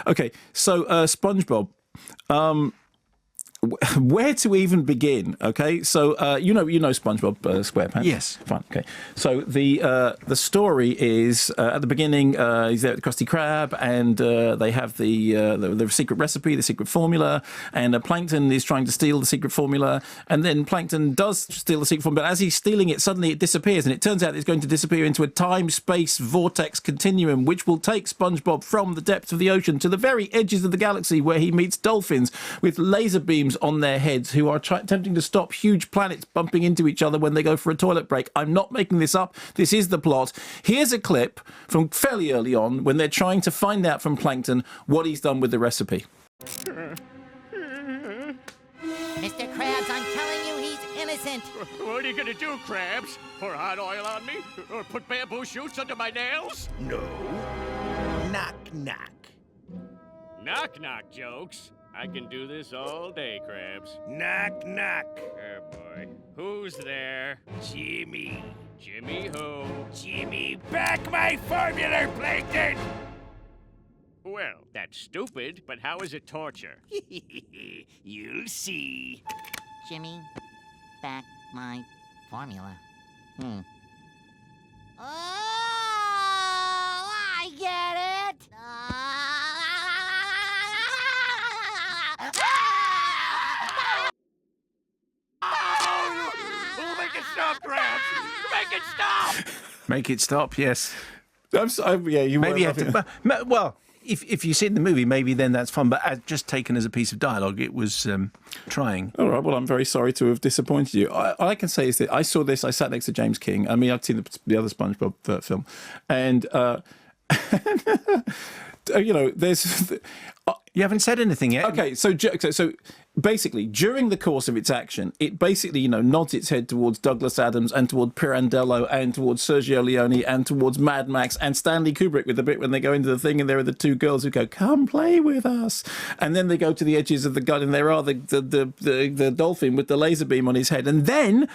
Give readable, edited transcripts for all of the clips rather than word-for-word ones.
Okay, so SpongeBob. Where to even begin? Okay, so you know SpongeBob SquarePants. Yes. Fine. Okay, so the story is at the beginning. He's there at the Krusty Krab, and they have the secret recipe, the secret formula, and Plankton is trying to steal the secret formula, and then Plankton does steal the secret formula. But as he's stealing it, suddenly it disappears, and it turns out it's going to disappear into a time-space vortex continuum, which will take SpongeBob from the depths of the ocean to the very edges of the galaxy, where he meets dolphins with laser beams on their heads who are attempting to stop huge planets bumping into each other when they go for a toilet break. I'm not making this up. This is the plot. Here's a clip from fairly early on when they're trying to find out from Plankton what he's done with the recipe. Mr. Krabs, I'm telling you, he's innocent. What are you gonna do, Krabs? Pour hot oil on me? Or put bamboo shoots under my nails? No. Knock, knock. Knock-knock jokes? I can do this all day, Krabs. Knock, knock. Oh, boy. Who's there? Jimmy. Jimmy who? Jimmy, back my formula, Plankton! Well, that's stupid, but how is it torture? You'll see. Jimmy, back my formula. Oh, I get it. Make it stop, Krabs! Make it stop! Make it stop, yes. Yeah, you Maybe you have to... Well, if you see it in the movie, maybe then that's fun. But as just taken as a piece of dialogue, it was trying. All right, well, I'm very sorry to have disappointed you. All I can say is that I saw this, I sat next to James King. I mean, I've seen the other SpongeBob film. And, you know, there's... You haven't said anything yet. Okay, so basically, during the course of its action, it basically, you know, nods its head towards Douglas Adams and towards Pirandello and towards Sergio Leone and towards Mad Max and Stanley Kubrick with the bit when they go into the thing and there are the two girls who go, "Come play with us," and then they go to the edges of the gun and there are the dolphin with the laser beam on his head, and then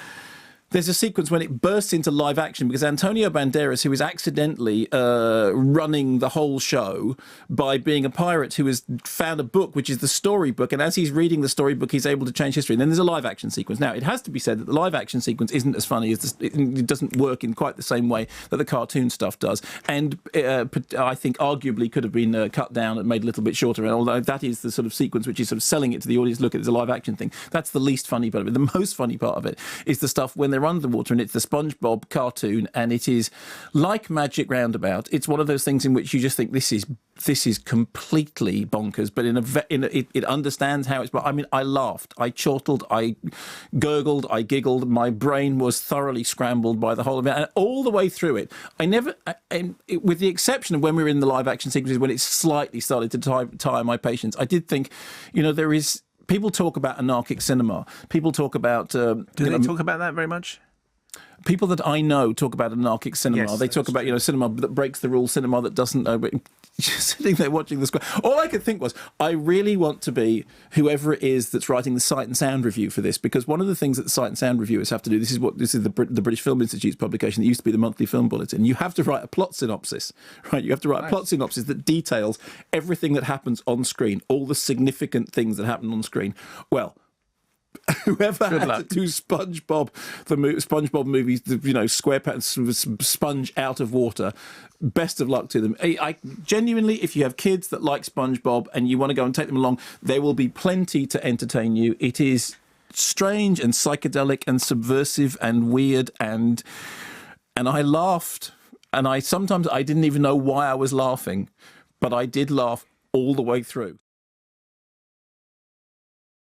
there's a sequence when it bursts into live action because Antonio Banderas, who is accidentally running the whole show by being a pirate who has found a book, which is the storybook, and as he's reading the storybook, he's able to change history. And then there's a live action sequence. Now, it has to be said that the live action sequence isn't as funny as it doesn't work in quite the same way that the cartoon stuff does. And I think arguably could have been cut down and made a little bit shorter. And although that is the sort of sequence which is sort of selling it to the audience, look, it's a live action thing. That's the least funny part of it. The most funny part of it is the stuff when they're under the water, and it's the SpongeBob cartoon, and it is like Magic Roundabout. It's one of those things in which you just think this is completely bonkers, but it understands how it's. But I mean, I laughed, I chortled, I gurgled, I giggled. My brain was thoroughly scrambled by the whole of it, and all the way through it, with the exception of when we were in the live action sequences when it slightly started to tire my patience, I did think, you know, there is. People talk about anarchic cinema. People talk about. Do they talk about that very much? People that I know talk about anarchic cinema. Yes, they talk about, you know, cinema that breaks the rules, cinema that doesn't know. But sitting there watching the square, all I could think was, I really want to be whoever it is that's writing the Sight and Sound review for this, because one of the things that the Sight and Sound reviewers have to do, this is the British Film Institute's publication that used to be the Monthly Film Bulletin. You have to write a plot synopsis, right? You have to write a plot synopsis that details everything that happens on screen, all the significant things that happen on screen. Well, whoever had to do SpongeBob movies, you know, SquarePants, sponge out of water, best of luck to them. I genuinely, if you have kids that like SpongeBob and you want to go and take them along, there will be plenty to entertain you. It is strange and psychedelic and subversive and weird, and I laughed, and sometimes I didn't even know why I was laughing, but I did laugh all the way through.